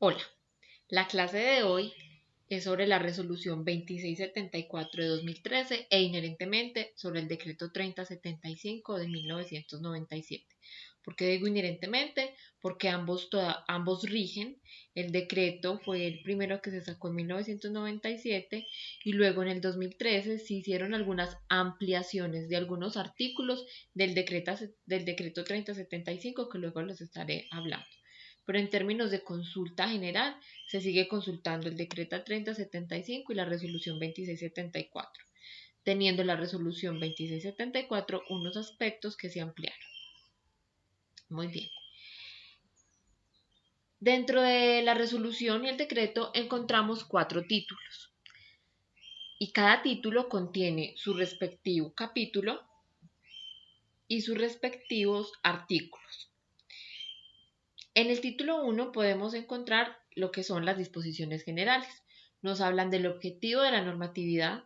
Hola, la clase de hoy es sobre la resolución 2674 de 2013 e inherentemente sobre el decreto 3075 de 1997. ¿Por qué digo inherentemente? Porque ambos rigen. El decreto fue el primero que se sacó en 1997 y luego en el 2013 se hicieron algunas ampliaciones de algunos artículos del decreto 3075 que luego les estaré hablando. Pero en términos de consulta general, se sigue consultando el decreto 3075 y la resolución 2674, teniendo la resolución 2674 unos aspectos que se ampliaron. Muy bien. Dentro de la resolución y el decreto encontramos 4 títulos y cada título contiene su respectivo capítulo y sus respectivos artículos. En el título 1 podemos encontrar lo que son las disposiciones generales. Nos hablan del objetivo de la normatividad,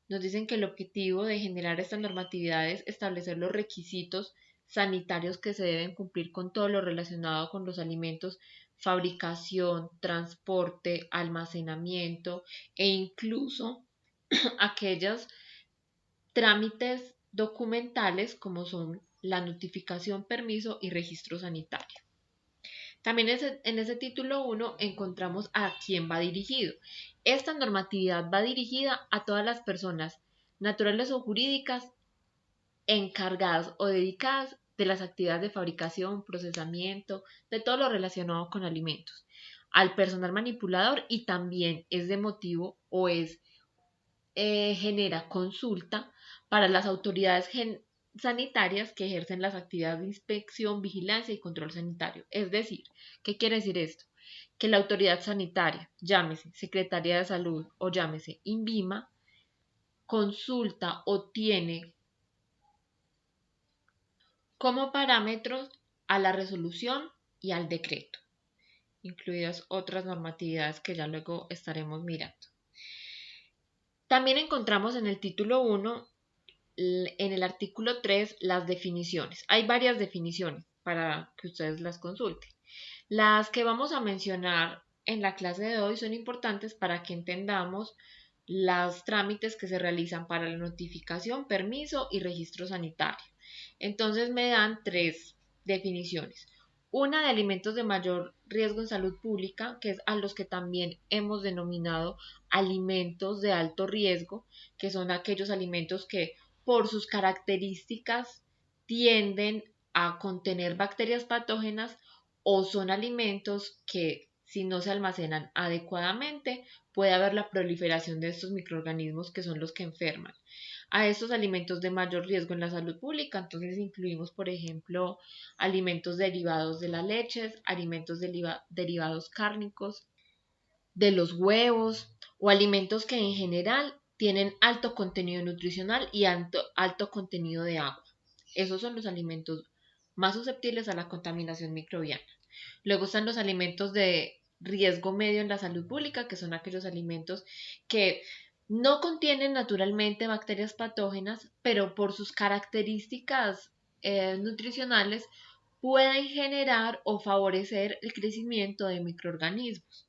nos dicen que el objetivo de generar esta normatividad es establecer los requisitos sanitarios que se deben cumplir con todo lo relacionado con los alimentos, fabricación, transporte, almacenamiento e incluso aquellos trámites documentales como son la notificación, permiso y registro sanitario. También en ese título 1 encontramos a quién va dirigido. Esta normatividad va dirigida a todas las personas naturales o jurídicas encargadas o dedicadas de las actividades de fabricación, procesamiento, de todo lo relacionado con alimentos, al personal manipulador y también es de motivo o genera consulta para las autoridades sanitarias que ejercen las actividades de inspección, vigilancia y control sanitario. Es decir, ¿qué quiere decir esto? Que la autoridad sanitaria, llámese Secretaría de Salud o llámese INVIMA, consulta o tiene como parámetros a la resolución y al decreto, incluidas otras normatividades que ya luego estaremos mirando. También encontramos en el título 1 en el artículo 3 las definiciones. Hay varias definiciones para que ustedes las consulten. Las que vamos a mencionar en la clase de hoy son importantes para que entendamos los trámites que se realizan para la notificación, permiso y registro sanitario. Entonces me dan 3 definiciones. Una de alimentos de mayor riesgo en salud pública, que es a los que también hemos denominado alimentos de alto riesgo, que son aquellos alimentos que por sus características tienden a contener bacterias patógenas o son alimentos que si no se almacenan adecuadamente puede haber la proliferación de estos microorganismos que son los que enferman. A estos alimentos de mayor riesgo en la salud pública, entonces incluimos, por ejemplo, alimentos derivados de las leches, alimentos derivados cárnicos, de los huevos o alimentos que en general tienen alto contenido nutricional y alto contenido de agua. Esos son los alimentos más susceptibles a la contaminación microbiana. Luego están los alimentos de riesgo medio en la salud pública, que son aquellos alimentos que no contienen naturalmente bacterias patógenas, pero por sus características nutricionales pueden generar o favorecer el crecimiento de microorganismos.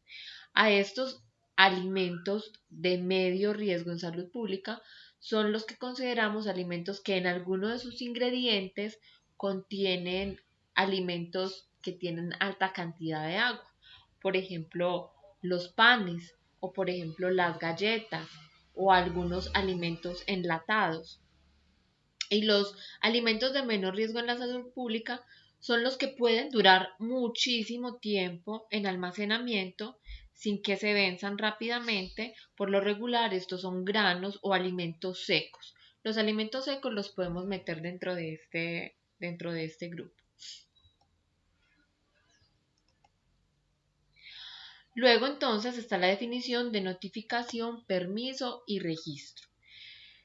A estos alimentos de medio riesgo en salud pública son los que consideramos alimentos que en alguno de sus ingredientes contienen alimentos que tienen alta cantidad de agua. Por ejemplo, los panes o por ejemplo las galletas o algunos alimentos enlatados. Y los alimentos de menor riesgo en la salud pública son los que pueden durar muchísimo tiempo en almacenamiento sin que se venzan rápidamente. Por lo regular, estos son granos o alimentos secos. Los alimentos secos los podemos meter dentro de este grupo. Luego entonces está la definición de notificación, permiso y registro.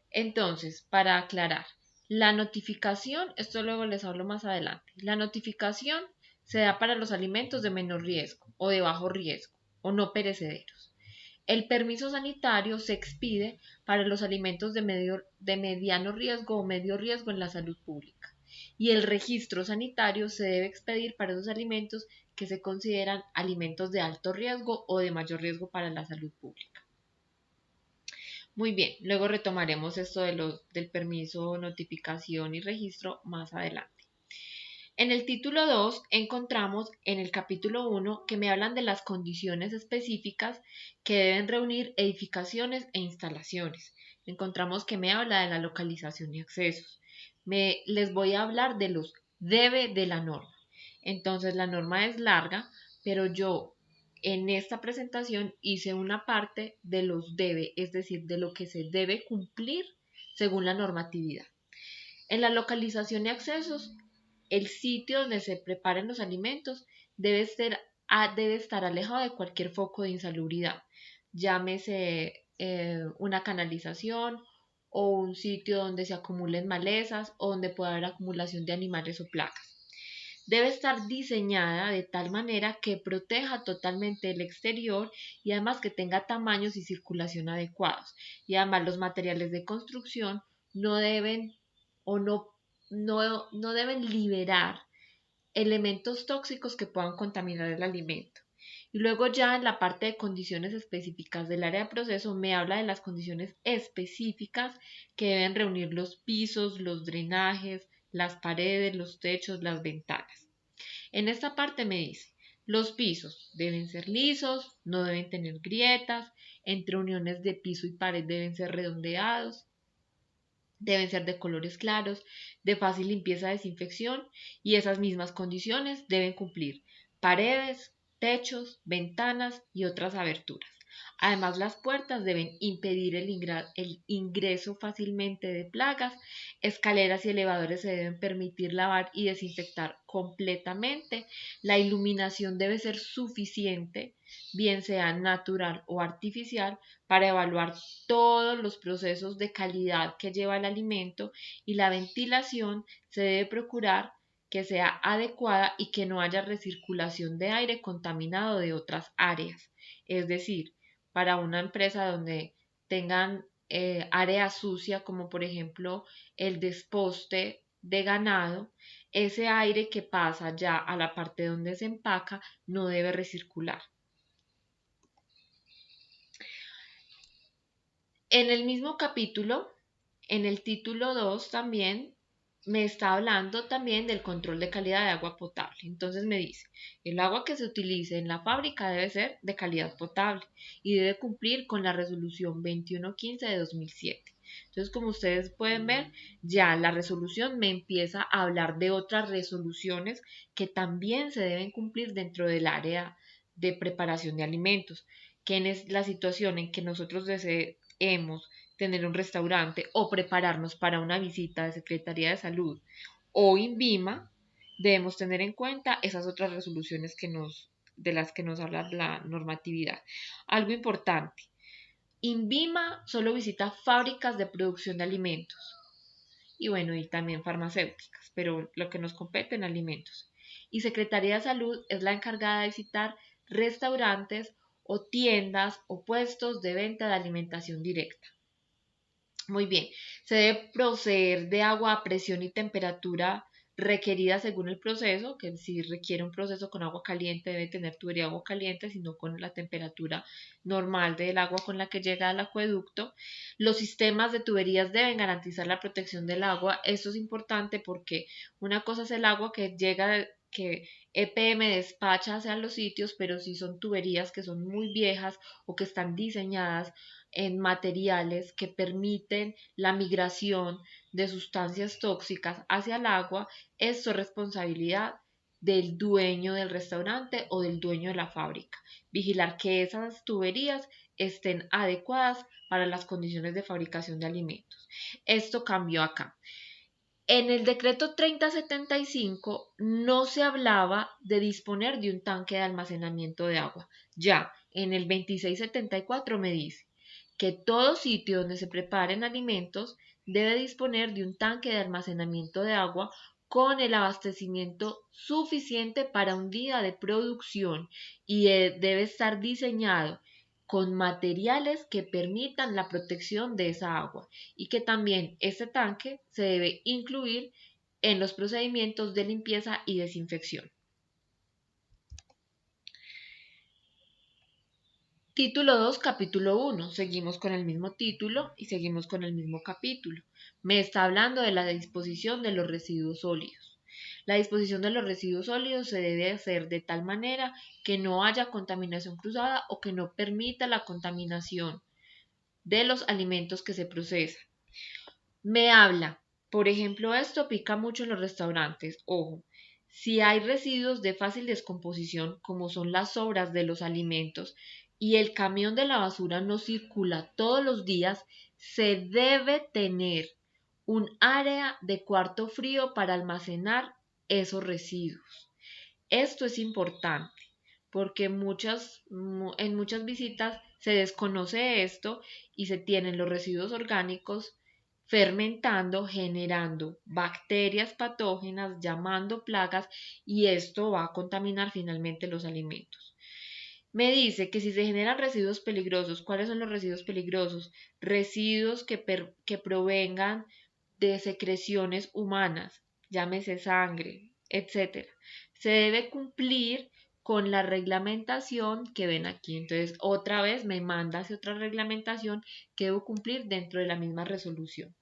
Entonces, para aclarar, la notificación, esto luego les hablo más adelante, la notificación se da para los alimentos de menor riesgo o de bajo riesgo o no perecederos. El permiso sanitario se expide para los alimentos de mediano riesgo o medio riesgo en la salud pública. Y el registro sanitario se debe expedir para esos alimentos que se consideran alimentos de alto riesgo o de mayor riesgo para la salud pública. Muy bien, luego retomaremos esto del permiso, notificación y registro más adelante. En el título 2 encontramos en el capítulo 1 que me hablan de las condiciones específicas que deben reunir edificaciones e instalaciones. Encontramos que me habla de la localización y accesos. Les voy a hablar de los debe de la norma. Entonces la norma es larga, pero yo en esta presentación hice una parte de los debe, es decir, de lo que se debe cumplir según la normatividad. En la localización y accesos, el sitio donde se preparen los alimentos debe estar alejado de cualquier foco de insalubridad, llámese una canalización o un sitio donde se acumulen malezas o donde pueda haber acumulación de animales o plagas. Debe estar diseñada de tal manera que proteja totalmente el exterior y además que tenga tamaños y circulación adecuados. Y además los materiales de construcción no deben o no deben liberar elementos tóxicos que puedan contaminar el alimento. Y luego ya en la parte de condiciones específicas del área de proceso me habla de las condiciones específicas que deben reunir los pisos, los drenajes, las paredes, los techos, las ventanas. En esta parte me dice, los pisos deben ser lisos, no deben tener grietas, entre uniones de piso y pared deben ser redondeados, deben ser de colores claros, de fácil limpieza, desinfección y esas mismas condiciones deben cumplir paredes, techos, ventanas y otras aberturas. Además, las puertas deben impedir el ingreso fácilmente de plagas, escaleras y elevadores se deben permitir lavar y desinfectar completamente, la iluminación debe ser suficiente, bien sea natural o artificial, para evaluar todos los procesos de calidad que lleva el alimento y la ventilación se debe procurar que sea adecuada y que no haya recirculación de aire contaminado de otras áreas. Es decir, para una empresa donde tengan área sucia, como por ejemplo el desposte de ganado, ese aire que pasa ya a la parte donde se empaca no debe recircular. En el mismo capítulo, en el título 2 también me está hablando también del control de calidad de agua potable. Entonces me dice, el agua que se utilice en la fábrica debe ser de calidad potable y debe cumplir con la resolución 2115 de 2007. Entonces, como ustedes pueden ver, ya la resolución me empieza a hablar de otras resoluciones que también se deben cumplir dentro del área de preparación de alimentos, que es la situación en que nosotros deseemos tener un restaurante o prepararnos para una visita de Secretaría de Salud o INVIMA, debemos tener en cuenta esas otras resoluciones de las que nos habla la normatividad. Algo importante, INVIMA solo visita fábricas de producción de alimentos y bueno, y también farmacéuticas, pero lo que nos compete en alimentos. Y Secretaría de Salud es la encargada de visitar restaurantes o tiendas o puestos de venta de alimentación directa. Muy bien, se debe proceder de agua a presión y temperatura requerida según el proceso, que si requiere un proceso con agua caliente debe tener tubería de agua caliente, sino con la temperatura normal del agua con la que llega al acueducto. Los sistemas de tuberías deben garantizar la protección del agua. Esto es importante porque una cosa es el agua que llega, que EPM despacha hacia los sitios, pero si son tuberías que son muy viejas o que están diseñadas en materiales que permiten la migración de sustancias tóxicas hacia el agua, esto es responsabilidad del dueño del restaurante o del dueño de la fábrica. Vigilar que esas tuberías estén adecuadas para las condiciones de fabricación de alimentos. Esto cambió acá. En el decreto 3075 no se hablaba de disponer de un tanque de almacenamiento de agua. Ya en el 2674 me dice que todo sitio donde se preparen alimentos debe disponer de un tanque de almacenamiento de agua con el abastecimiento suficiente para un día de producción y debe estar diseñado con materiales que permitan la protección de esa agua y que también este tanque se debe incluir en los procedimientos de limpieza y desinfección. Título 2, capítulo 1. Seguimos con el mismo título y seguimos con el mismo capítulo. Me está hablando de la disposición de los residuos sólidos. La disposición de los residuos sólidos se debe hacer de tal manera que no haya contaminación cruzada o que no permita la contaminación de los alimentos que se procesan. Me habla, por ejemplo, esto pica mucho en los restaurantes. Ojo, si hay residuos de fácil descomposición, como son las sobras de los alimentos, y el camión de la basura no circula todos los días, se debe tener un área de cuarto frío para almacenar esos residuos. Esto es importante porque en muchas visitas se desconoce esto y se tienen los residuos orgánicos fermentando, generando bacterias patógenas, llamando plagas, y esto va a contaminar finalmente los alimentos. Me dice que si se generan residuos peligrosos, ¿cuáles son los residuos peligrosos? Residuos que provengan de secreciones humanas, llámese sangre, etcétera. Se debe cumplir con la reglamentación que ven aquí. Entonces, otra vez me manda hacia otra reglamentación que debo cumplir dentro de la misma resolución.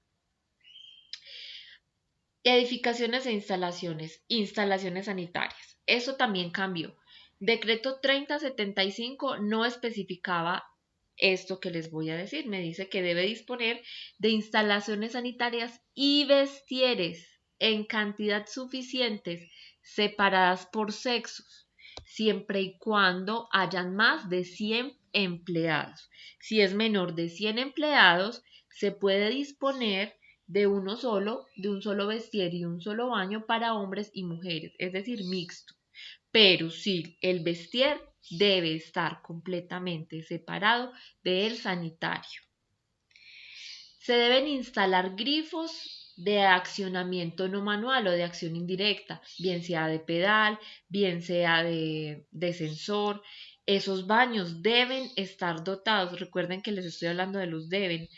Edificaciones e instalaciones sanitarias. Eso también cambió. Decreto 3075 no especificaba esto que les voy a decir. Me dice que debe disponer de instalaciones sanitarias y vestieres en cantidad suficientes, separadas por sexos, siempre y cuando hayan más de 100 empleados. Si es menor de 100 empleados, se puede disponer de un solo vestir y un solo baño para hombres y mujeres, es decir, mixto. Pero sí, el vestir debe estar completamente separado del sanitario. Se deben instalar grifos de accionamiento no manual o de acción indirecta, bien sea de pedal, bien sea de sensor. Esos baños deben estar dotados, recuerden que les estoy hablando de los deben.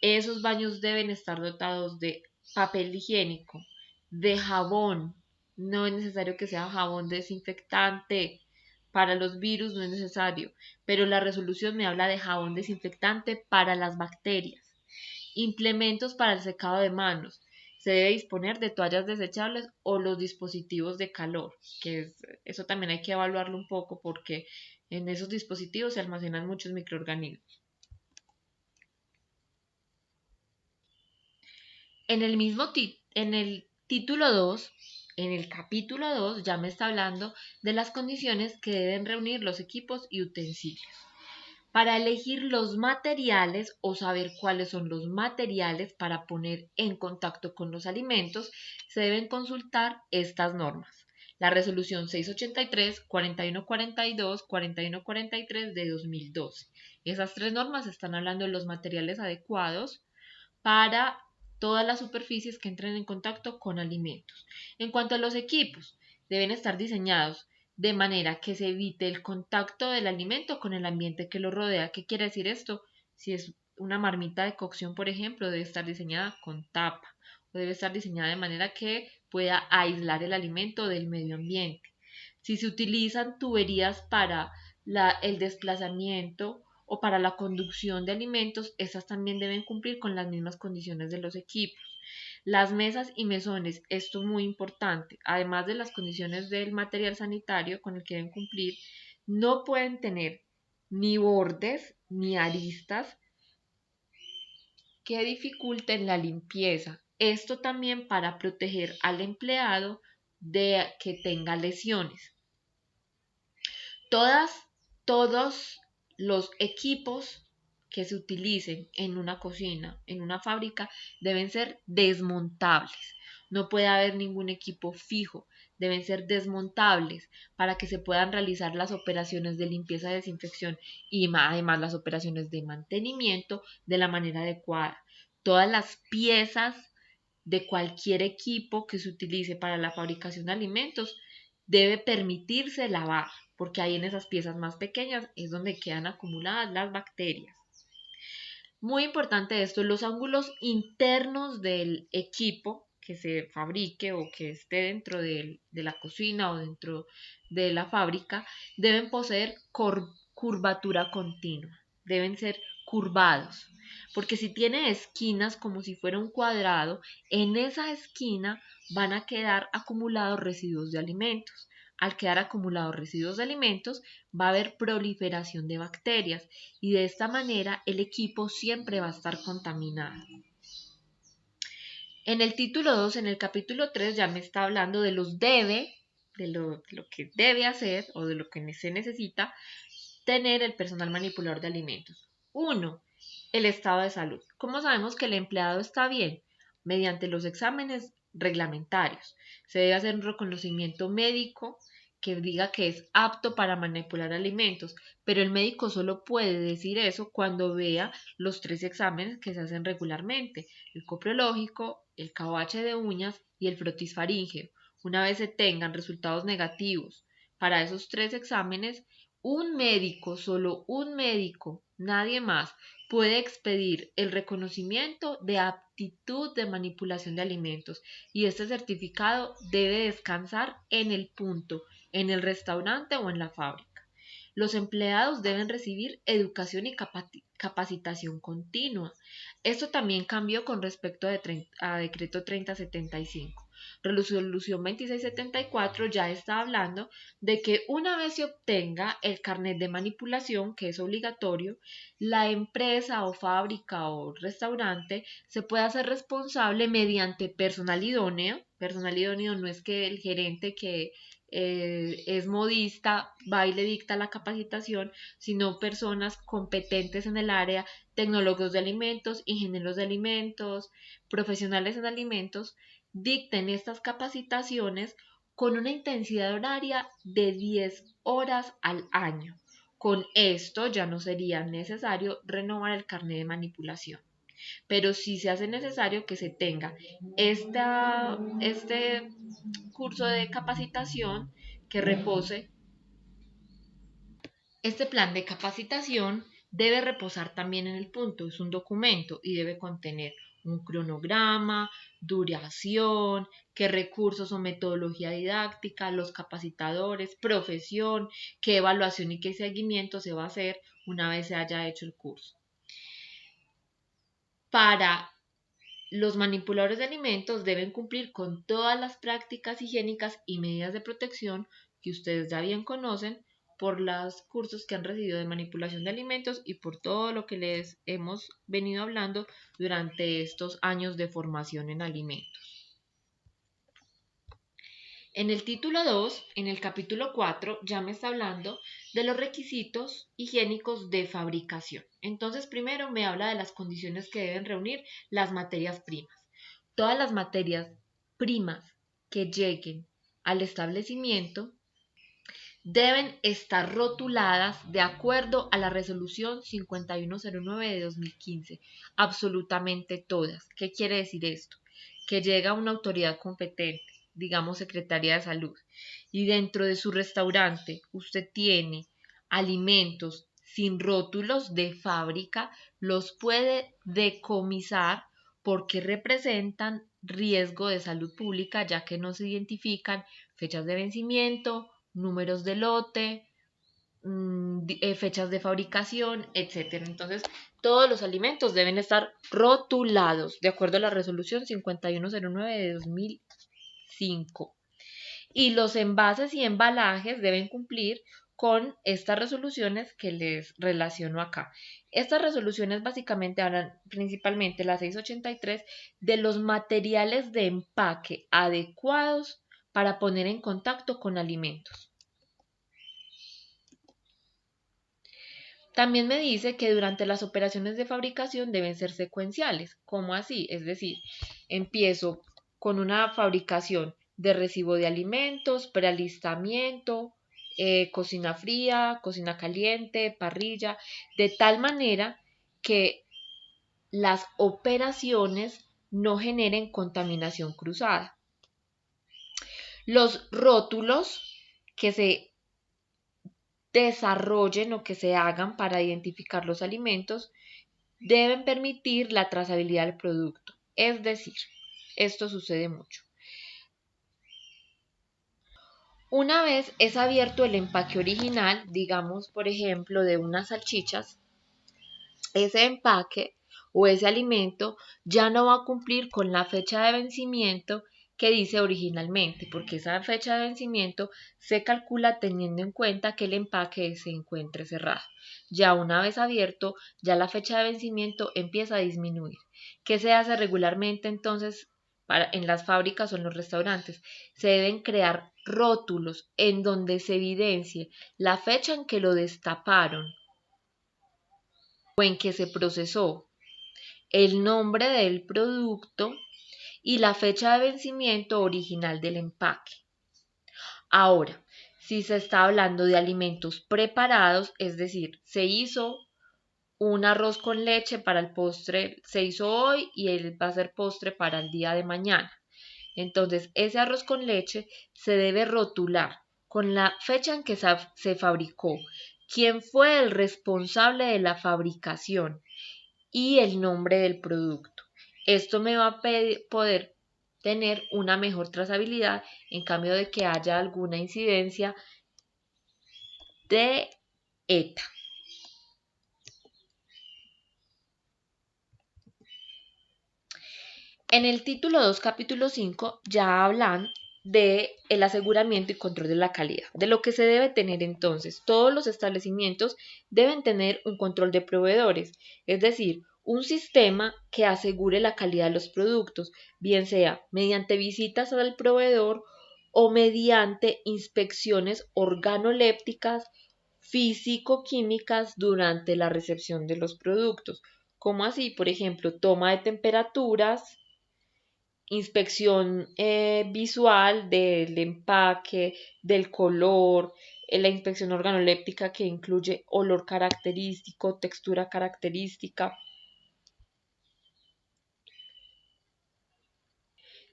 Esos baños deben estar dotados de papel higiénico, de jabón. No es necesario que sea jabón desinfectante. Para los virus no es necesario, pero la resolución me habla de jabón desinfectante para las bacterias. Implementos para el secado de manos. Se debe disponer de toallas desechables o los dispositivos de calor, eso también hay que evaluarlo un poco porque en esos dispositivos se almacenan muchos microorganismos. En el título 2, en el capítulo 2, ya me está hablando de las condiciones que deben reunir los equipos y utensilios. Para elegir los materiales o saber cuáles son los materiales para poner en contacto con los alimentos, se deben consultar estas normas. La resolución 683, 4142, 4143 de 2012. Esas tres normas están hablando de los materiales adecuados para todas las superficies que entren en contacto con alimentos. En cuanto a los equipos, deben estar diseñados de manera que se evite el contacto del alimento con el ambiente que lo rodea. ¿Qué quiere decir esto? Si es una marmita de cocción, por ejemplo, debe estar diseñada con tapa o debe estar diseñada de manera que pueda aislar el alimento del medio ambiente. Si se utilizan tuberías para el desplazamiento o para la conducción de alimentos, estas también deben cumplir con las mismas condiciones de los equipos. Las mesas y mesones, esto es muy importante, además de las condiciones del material sanitario con el que deben cumplir, no pueden tener ni bordes ni aristas que dificulten la limpieza. Esto también para proteger al empleado de que tenga lesiones. Todos los equipos que se utilicen en una cocina, en una fábrica, deben ser desmontables. No puede haber ningún equipo fijo, deben ser desmontables para que se puedan realizar las operaciones de limpieza y desinfección y además las operaciones de mantenimiento de la manera adecuada. Todas las piezas de cualquier equipo que se utilice para la fabricación de alimentos debe permitirse lavar, porque ahí en esas piezas más pequeñas es donde quedan acumuladas las bacterias. Muy importante esto, los ángulos internos del equipo que se fabrique o que esté dentro de la cocina o dentro de la fábrica deben poseer curvatura continua, deben ser curvados, porque si tiene esquinas como si fuera un cuadrado, en esa esquina van a quedar acumulados residuos de alimentos. Al quedar acumulados residuos de alimentos, va a haber proliferación de bacterias y de esta manera el equipo siempre va a estar contaminado. En el título 2, en el capítulo 3, ya me está hablando de los de lo que debe hacer o de lo que se necesita tener el personal manipulador de alimentos. 1. El estado de salud. ¿Cómo sabemos que el empleado está bien? Mediante los exámenes reglamentarios. Se debe hacer un reconocimiento médico que diga que es apto para manipular alimentos, pero el médico solo puede decir eso cuando vea los 3 exámenes que se hacen regularmente, el copriológico, el KOH de uñas y el frotis-faríngeo. Una vez se tengan resultados negativos para esos 3 exámenes, un médico, solo un médico, nadie más, puede expedir el reconocimiento de aptitud de manipulación de alimentos y este certificado debe descansar en el punto, en el restaurante o en la fábrica. Los empleados deben recibir educación y capacitación continua. Esto también cambió con respecto a Decreto 3075. Resolución 2674 ya está hablando de que una vez se obtenga el carnet de manipulación, que es obligatorio, la empresa o fábrica o restaurante se puede hacer responsable mediante personal idóneo. Personal idóneo no es que el gerente que es modista, va y le dicta la capacitación, sino personas competentes en el área, tecnólogos de alimentos, ingenieros de alimentos, profesionales en alimentos, dicten estas capacitaciones con una intensidad horaria de 10 horas al año. Con esto ya no sería necesario renovar el carnet de manipulación, pero sí se hace necesario que se tenga este curso de capacitación que repose. Este plan de capacitación debe reposar también en el punto, es un documento y debe contener un cronograma, duración, qué recursos o metodología didáctica, los capacitadores, profesión, qué evaluación y qué seguimiento se va a hacer una vez se haya hecho el curso. Para los manipuladores de alimentos deben cumplir con todas las prácticas higiénicas y medidas de protección que ustedes ya bien conocen por los cursos que han recibido de manipulación de alimentos y por todo lo que les hemos venido hablando durante estos años de formación en alimentos. En el título 2, en el capítulo 4, ya me está hablando de los requisitos higiénicos de fabricación. Entonces, primero me habla de las condiciones que deben reunir las materias primas. Todas las materias primas que lleguen al establecimiento deben estar rotuladas de acuerdo a la resolución 5109 de 2015. Absolutamente todas. ¿Qué quiere decir esto? Que llega una autoridad competente, digamos Secretaría de Salud, y dentro de su restaurante usted tiene alimentos sin rótulos de fábrica, los puede decomisar porque representan riesgo de salud pública, ya que no se identifican fechas de vencimiento, números de lote, fechas de fabricación, etc. Entonces, todos los alimentos deben estar rotulados de acuerdo a la resolución 5109 de 2005. Y los envases y embalajes deben cumplir con estas resoluciones que les relaciono acá. Estas resoluciones básicamente hablan principalmente, la 683, de los materiales de empaque adecuados para poner en contacto con alimentos. También me dice que durante las operaciones de fabricación deben ser secuenciales. ¿Cómo así? Es decir, empiezo con una fabricación de recibo de alimentos, prealistamiento, cocina fría, cocina caliente, parrilla, de tal manera que las operaciones no generen contaminación cruzada. Los rótulos que se desarrollen o que se hagan para identificar los alimentos deben permitir la trazabilidad del producto. Es decir, esto sucede mucho. Una vez es abierto el empaque original, digamos por ejemplo de unas salchichas, ese empaque o ese alimento ya no va a cumplir con la fecha de vencimiento que dice originalmente, porque esa fecha de vencimiento se calcula teniendo en cuenta que el empaque se encuentre cerrado. Ya una vez abierto, ya la fecha de vencimiento empieza a disminuir. ¿Qué se hace regularmente entonces en las fábricas o en los restaurantes? Se deben crear rótulos en donde se evidencie la fecha en que lo destaparon o en que se procesó, el nombre del producto y la fecha de vencimiento original del empaque. Ahora, si se está hablando de alimentos preparados, es decir, se hizo un arroz con leche para el postre, se hizo hoy y él va a ser postre para el día de mañana. Entonces, ese arroz con leche se debe rotular con la fecha en que se fabricó, quién fue el responsable de la fabricación y el nombre del producto. Esto me va a poder tener una mejor trazabilidad en cambio de que haya alguna incidencia de ETA. En el título 2, capítulo 5, ya hablan de el aseguramiento y control de la calidad, de lo que se debe tener entonces. Todos los establecimientos deben tener un control de proveedores, es decir, un sistema que asegure la calidad de los productos, bien sea mediante visitas al proveedor o mediante inspecciones organolépticas, físico-químicas durante la recepción de los productos. Como así, por ejemplo, toma de temperaturas, inspección visual del empaque, del color, la inspección organoléptica que incluye olor característico, textura característica.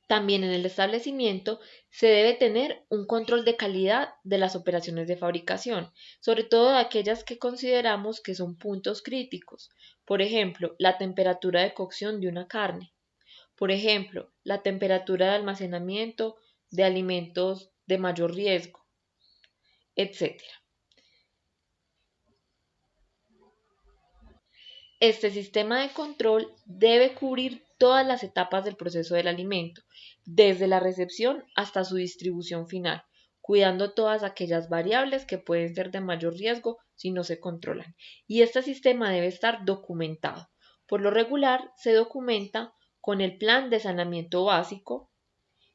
También en el establecimiento se debe tener un control de calidad de las operaciones de fabricación, sobre todo de aquellas que consideramos que son puntos críticos. Por ejemplo, la temperatura de cocción de una carne. Por ejemplo, la temperatura de almacenamiento de alimentos de mayor riesgo, etc. Este sistema de control debe cubrir todas las etapas del proceso del alimento, desde la recepción hasta su distribución final, cuidando todas aquellas variables que pueden ser de mayor riesgo si no se controlan. Y este sistema debe estar documentado. Por lo regular, se documenta con el plan de saneamiento básico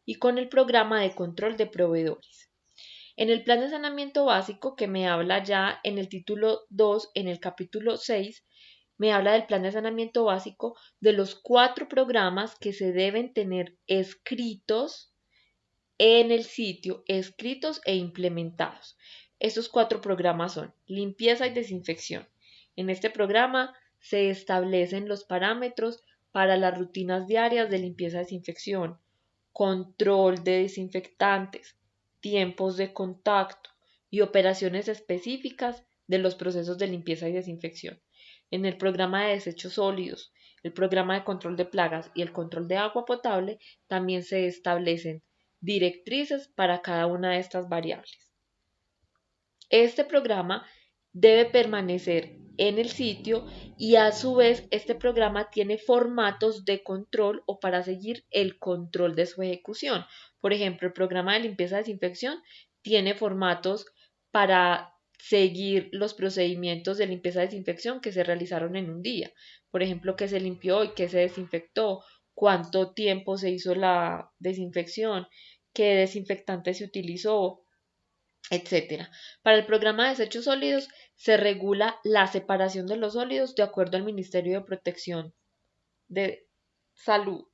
y con el programa de control de proveedores. En el plan de saneamiento básico que me habla ya en el título 2, en el capítulo 6, me habla del plan de saneamiento básico de los 4 programas que se deben tener escritos en el sitio, escritos e implementados. Estos 4 programas son limpieza y desinfección. En este programa se establecen los parámetros para las rutinas diarias de limpieza y desinfección, control de desinfectantes, tiempos de contacto y operaciones específicas de los procesos de limpieza y desinfección. En el programa de desechos sólidos, el programa de control de plagas y el control de agua potable también se establecen directrices para cada una de estas variables. Este programa debe permanecer en el sitio y a su vez este programa tiene formatos de control o para seguir el control de su ejecución. Por ejemplo, el programa de limpieza y desinfección tiene formatos para seguir los procedimientos de limpieza y desinfección que se realizaron en un día. Por ejemplo, qué se limpió y qué se desinfectó, cuánto tiempo se hizo la desinfección, qué desinfectante se utilizó, etc. Para el programa de desechos sólidos se regula la separación de los sólidos de acuerdo al Ministerio de Protección de Salud.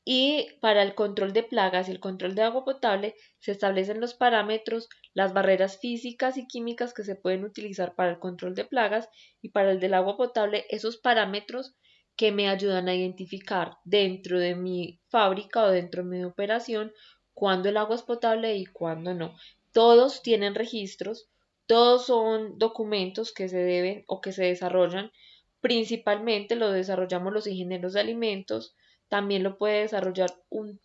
Y para el control de plagas y el control de agua potable se establecen los parámetros, las barreras físicas y químicas que se pueden utilizar para el control de plagas y para el del agua potable, esos parámetros que me ayudan a identificar dentro de mi fábrica o dentro de mi operación cuándo el agua es potable y cuándo no. Todos tienen registros, todos son documentos que se deben o que se desarrollan, principalmente lo desarrollamos los ingenieros de alimentos, también lo puede desarrollar un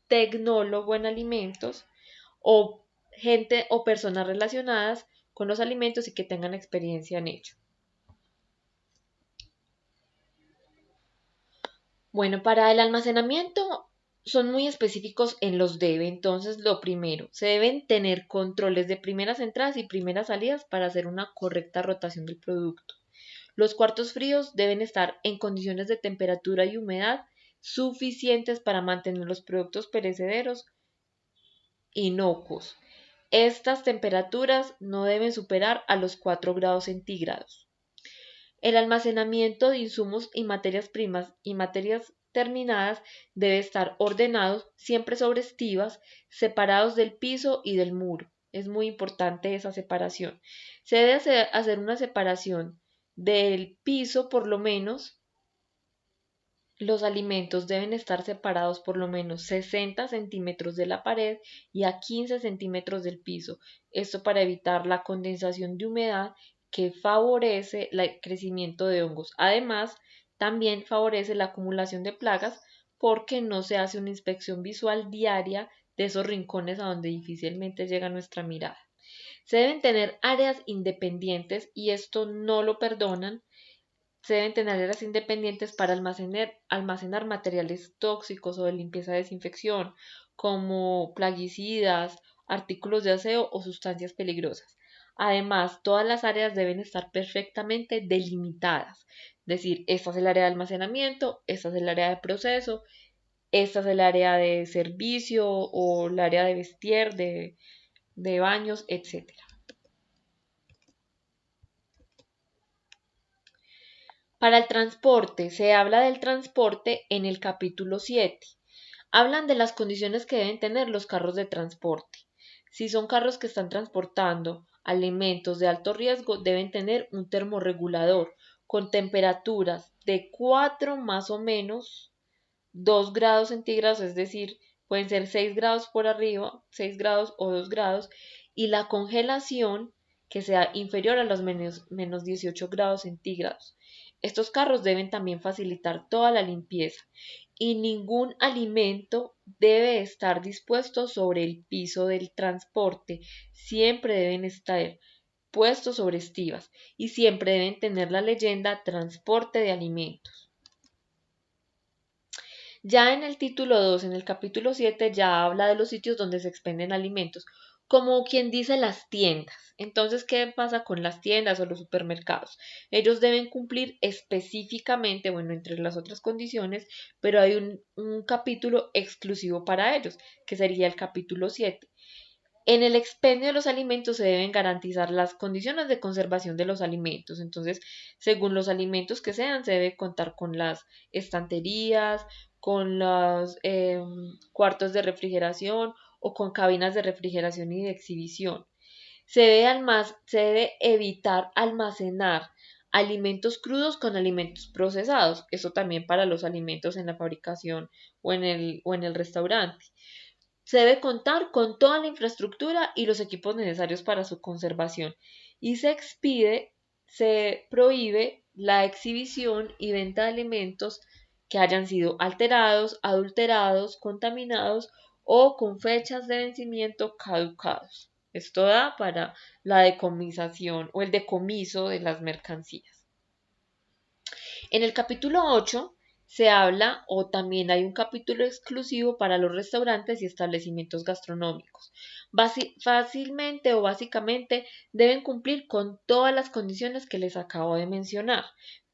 tecnólogo en alimentos o gente o personas relacionadas con los alimentos y que tengan experiencia en ello. Bueno, para el almacenamiento son muy específicos en los debe. Entonces, lo primero, se deben tener controles de primeras entradas y primeras salidas para hacer una correcta rotación del producto. Los cuartos fríos deben estar en condiciones de temperatura y humedad suficientes para mantener los productos perecederos inocuos. Estas temperaturas no deben superar a los 4 grados centígrados. El almacenamiento de insumos y materias primas y materias terminadas debe estar ordenado, siempre sobre estivas, separados del piso y del muro. Es muy importante esa separación. Se debe hacer una separación del piso, por lo menos. Los alimentos deben estar separados por lo menos 60 centímetros de la pared y a 15 centímetros del piso. Esto para evitar la condensación de humedad que favorece el crecimiento de hongos. Además, también favorece la acumulación de plagas porque no se hace una inspección visual diaria de esos rincones a donde difícilmente llega nuestra mirada. Se deben tener áreas independientes y esto no lo perdonan. Se deben tener áreas independientes para almacenar materiales tóxicos o de limpieza y desinfección, como plaguicidas, artículos de aseo o sustancias peligrosas. Además, todas las áreas deben estar perfectamente delimitadas. Es decir, esta es el área de almacenamiento, esta es el área de proceso, esta es el área de servicio o el área de vestir, de baños, etc. Para el transporte, se habla del transporte en el capítulo 7. Hablan de las condiciones que deben tener los carros de transporte. Si son carros que están transportando alimentos de alto riesgo, deben tener un termorregulador con temperaturas de 4 más o menos 2 grados centígrados, es decir, pueden ser 6 grados por arriba, 6 grados o 2 grados, y la congelación que sea inferior a los menos 18 grados centígrados. Estos carros deben también facilitar toda la limpieza y ningún alimento debe estar dispuesto sobre el piso del transporte. Siempre deben estar puestos sobre estivas y siempre deben tener la leyenda transporte de alimentos. Ya en el título 2, en el capítulo 7, ya habla de los sitios donde se expenden alimentos, como quien dice las tiendas. Entonces, ¿qué pasa con las tiendas o los supermercados? Ellos deben cumplir específicamente, bueno, entre las otras condiciones, pero hay un capítulo exclusivo para ellos, que sería el capítulo 7. En el expendio de los alimentos se deben garantizar las condiciones de conservación de los alimentos. Entonces, según los alimentos que sean, se debe contar con las estanterías, con los cuartos de refrigeración o con cabinas de refrigeración y de exhibición. Se debe evitar almacenar alimentos crudos con alimentos procesados. Eso también para los alimentos en la fabricación o en el restaurante. Se debe contar con toda la infraestructura y los equipos necesarios para su conservación y se prohíbe la exhibición y venta de alimentos que hayan sido alterados, adulterados, contaminados o con fechas de vencimiento caducados. Esto da para la decomisación o el decomiso de las mercancías. En el capítulo 8 se habla o también hay un capítulo exclusivo para los restaurantes y establecimientos gastronómicos. Fácilmente o básicamente deben cumplir con todas las condiciones que les acabo de mencionar,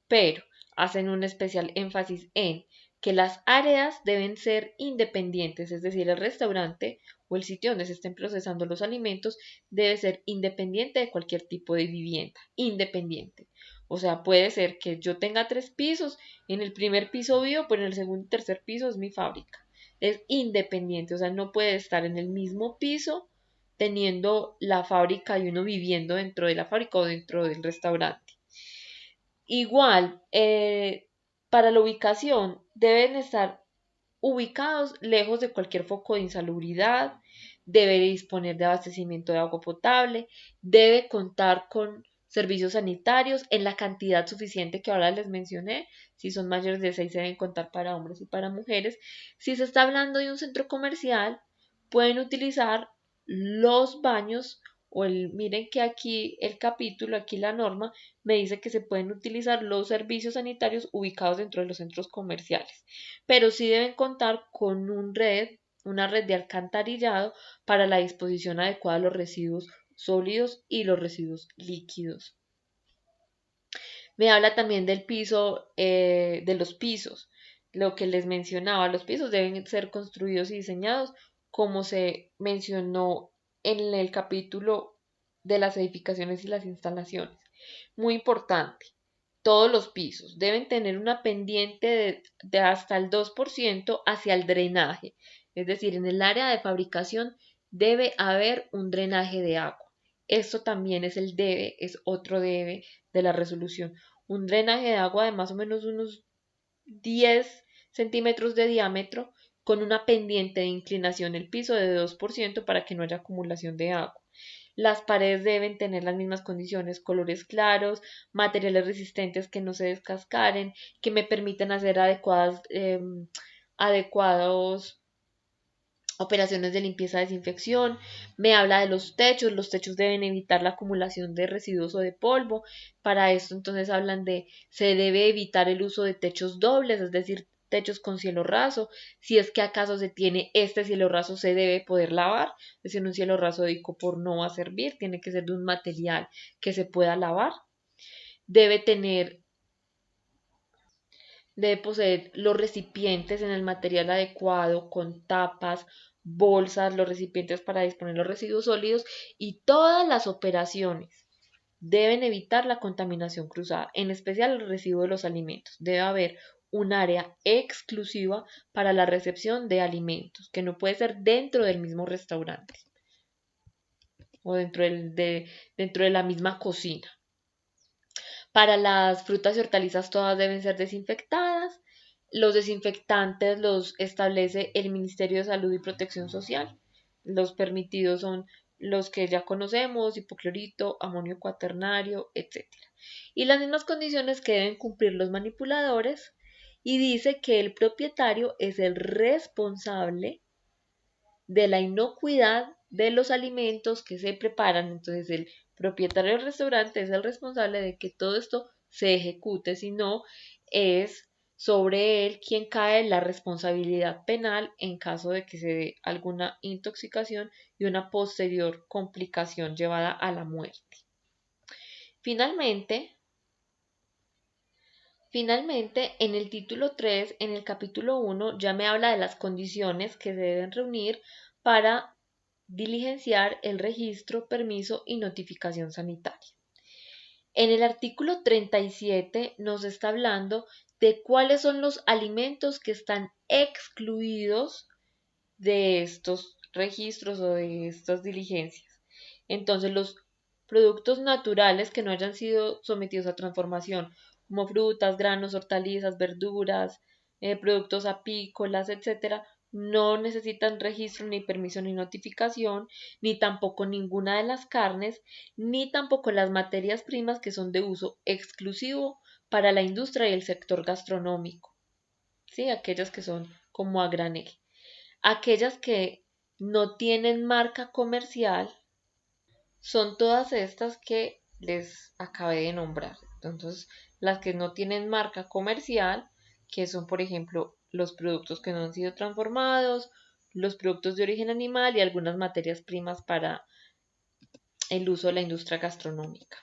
pero hacen un especial énfasis en que las áreas deben ser independientes, es decir, el restaurante o el sitio donde se estén procesando los alimentos debe ser independiente de cualquier tipo de vivienda, independiente. O sea, puede ser que yo tenga 3 pisos, en el primer piso vivo, pero en el segundo y tercer piso es mi fábrica. Es independiente, o sea, no puede estar en el mismo piso teniendo la fábrica y uno viviendo dentro de la fábrica o dentro del restaurante. Igual, para la ubicación, deben estar ubicados lejos de cualquier foco de insalubridad, debe disponer de abastecimiento de agua potable, debe contar con servicios sanitarios en la cantidad suficiente que ahora les mencioné. Si son mayores de 6 se deben contar para hombres y para mujeres. Si se está hablando de un centro comercial, pueden utilizar los baños miren que aquí el capítulo, aquí la norma, me dice que se pueden utilizar los servicios sanitarios ubicados dentro de los centros comerciales, pero sí deben contar con una red de alcantarillado para la disposición adecuada de los residuos sólidos y los residuos líquidos. Me habla también del piso, de los pisos. Lo que les mencionaba, los pisos deben ser construidos y diseñados como se mencionó en el capítulo de las edificaciones y las instalaciones. Muy importante, todos los pisos deben tener una pendiente de hasta el 2% hacia el drenaje. Es decir, en el área de fabricación debe haber un drenaje de agua. Esto también es es otro debe de la resolución. Un drenaje de agua de más o menos unos 10 centímetros de diámetro con una pendiente de inclinación el piso de 2% para que no haya acumulación de agua. Las paredes deben tener las mismas condiciones, colores claros, materiales resistentes que no se descascaren, que me permitan hacer adecuados operaciones de limpieza, desinfección. Me habla de los techos deben evitar la acumulación de residuos o de polvo. Para esto entonces hablan se debe evitar el uso de techos dobles, es decir, techos con cielo raso. Si es que acaso se tiene este cielo raso, se debe poder lavar. Es decir, un cielo raso de icopor no va a servir, tiene que ser de un material que se pueda lavar. Debe poseer los recipientes en el material adecuado, con tapas, bolsas, los recipientes para disponer los residuos sólidos, y todas las operaciones deben evitar la contaminación cruzada, en especial el residuo de los alimentos. Debe haber un área exclusiva para la recepción de alimentos, que no puede ser dentro del mismo restaurante o dentro de la misma cocina. Para las frutas y hortalizas todas deben ser desinfectadas. Los desinfectantes los establece el Ministerio de Salud y Protección Social. Los permitidos son los que ya conocemos: hipoclorito, amonio cuaternario, etc. Y las mismas condiciones que deben cumplir los manipuladores. Y dice que el propietario es el responsable de la inocuidad de los alimentos que se preparan. Entonces el propietario del restaurante es el responsable de que todo esto se ejecute, si no es sobre él quien cae la responsabilidad penal en caso de que se dé alguna intoxicación y una posterior complicación llevada a la muerte. Finalmente, en el título 3, en el capítulo 1, ya me habla de las condiciones que se deben reunir para diligenciar el registro, permiso y notificación sanitaria. En el artículo 37 nos está hablando de cuáles son los alimentos que están excluidos de estos registros o de estas diligencias. Entonces, los productos naturales que no hayan sido sometidos a transformación, como frutas, granos, hortalizas, verduras, productos apícolas, etcétera, no necesitan registro, ni permiso, ni notificación, ni tampoco ninguna de las carnes, ni tampoco las materias primas que son de uso exclusivo para la industria y el sector gastronómico, ¿sí? Aquellas que son como a granel. Aquellas que no tienen marca comercial son todas estas que les acabé de nombrar. Entonces, las que no tienen marca comercial, que son, por ejemplo, los productos que no han sido transformados, los productos de origen animal y algunas materias primas para el uso de la industria gastronómica.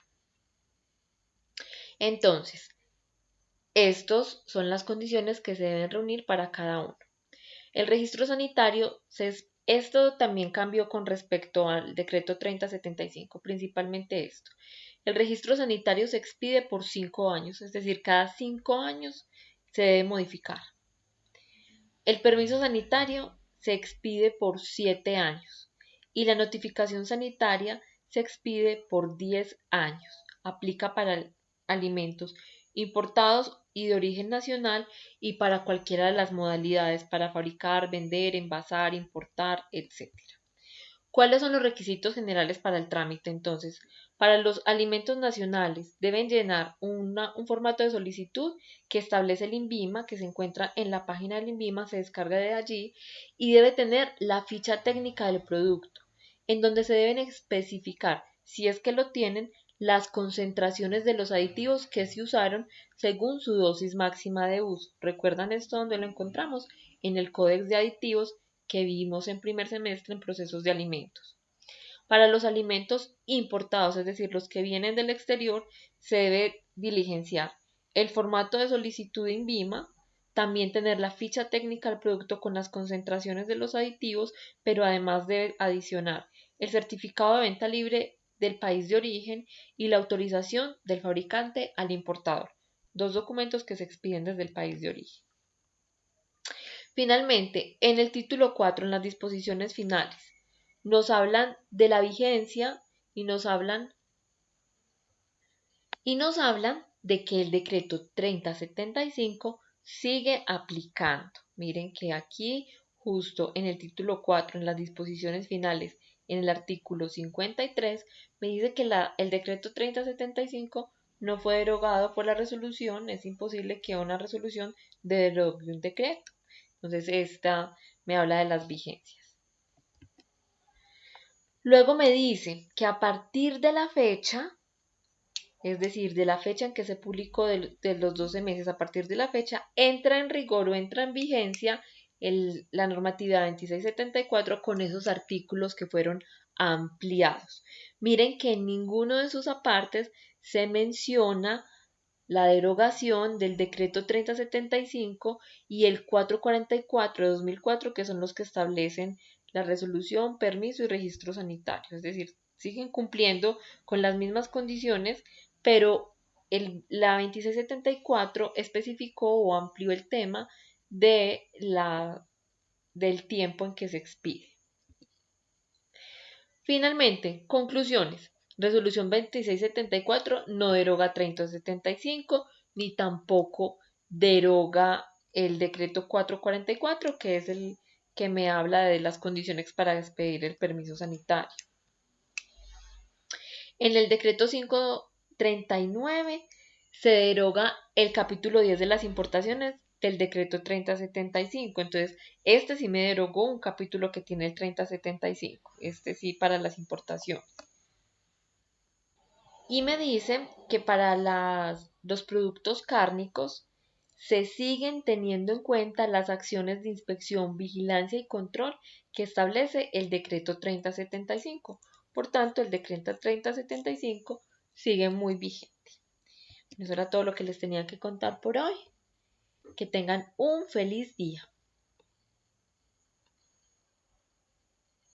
Entonces, estos son las condiciones que se deben reunir para cada uno. El registro sanitario, esto también cambió con respecto al decreto 3075, principalmente esto. El registro sanitario se expide por 5 años, es decir, cada 5 años se debe modificar. El permiso sanitario se expide por 7 años y la notificación sanitaria se expide por 10 años. Aplica para alimentos importados y de origen nacional y para cualquiera de las modalidades para fabricar, vender, envasar, importar, etc. ¿Cuáles son los requisitos generales para el trámite? Entonces, para los alimentos nacionales deben llenar un formato de solicitud que establece el INVIMA, que se encuentra en la página del INVIMA, se descarga de allí y debe tener la ficha técnica del producto. en donde se deben especificar, si es que lo tienen, las concentraciones de los aditivos que se usaron según su dosis máxima de uso. ¿Recuerdan esto donde lo encontramos? En el Códex de Aditivos que vimos en primer semestre en procesos de alimentos. Para los alimentos importados, es decir, los que vienen del exterior, se debe diligenciar el formato de solicitud de INVIMA, también tener la ficha técnica del producto con las concentraciones de los aditivos, pero además debe adicionar el certificado de venta libre del país de origen y la autorización del fabricante al importador, dos documentos que se expiden desde el país de origen. Finalmente, en el título 4, en las disposiciones finales, nos hablan de la vigencia y nos hablan de que el decreto 3075 sigue aplicando. Miren que aquí, justo en el título 4, en las disposiciones finales, en el artículo 53, me dice que el decreto 3075 no fue derogado por la resolución. Es imposible que una resolución derogue un decreto. Entonces, esta me habla de las vigencias. Luego me dice que a partir de la fecha, es decir, de la fecha en que se publicó de los 12 meses, a partir de la fecha, entra en rigor o entra en vigencia la normativa 2674 con esos artículos que fueron ampliados. Miren que en ninguno de sus apartes se menciona la derogación del decreto 3075 y el 444 de 2004, que son los que establecen la resolución, permiso y registro sanitario. Es decir, siguen cumpliendo con las mismas condiciones, pero la 2674 especificó o amplió el tema del tiempo en que se expide. Finalmente, conclusiones. Resolución 2674 no deroga 3075 ni tampoco deroga el decreto 444, que es el que me habla de las condiciones para expedir el permiso sanitario. En el decreto 539 se deroga el capítulo 10 de las importaciones del decreto 3075. Entonces, este sí me derogó un capítulo que tiene el 3075. Este sí para las importaciones. Y me dice que para los productos cárnicos se siguen teniendo en cuenta las acciones de inspección, vigilancia y control que establece el decreto 3075. Por tanto, el decreto 3075 sigue muy vigente. Eso era todo lo que les tenía que contar por hoy. Que tengan un feliz día.